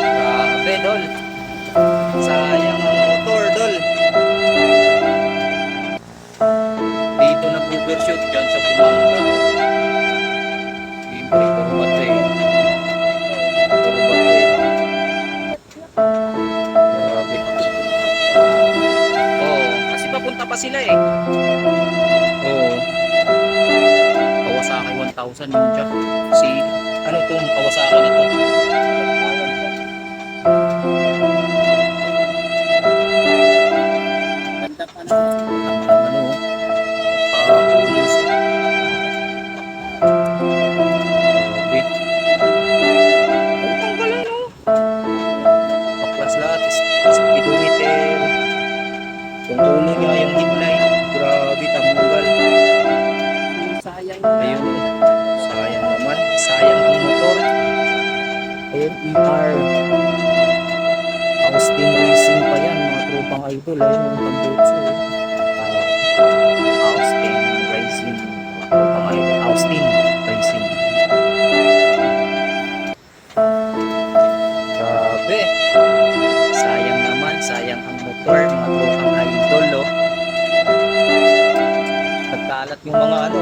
Grabe, Dol. Sayang ang motor, Dol. Dito nag-overshoot dyan sa Bumanga. Siyempre, puro bato eh. Puro bato eh. Grabe. Oo, kasi papunta pa sila eh. Oo. Kawasaki 1000 Ninja. Si, ano to? Kawasaki na to. Ganda pa na. Tama naman oh. Pulis. Grabe. Oh, tanggalan oh. Baklas lahat. Speedometer. Kung uno niya yung headlight. Grabe, tanggal. Sayang. Ayun oh. Sayang naman. Sayang ang motor. Ayun, ER. Austin Racing pa yan, mga tropang idol. Ayun, yung tambutso. Austin Racing. Tropang idol. Austin Racing. Grabe. Sayang naman. Sayang ang motor, mga tropang idol. Oh. Nagkalat yung mga ano.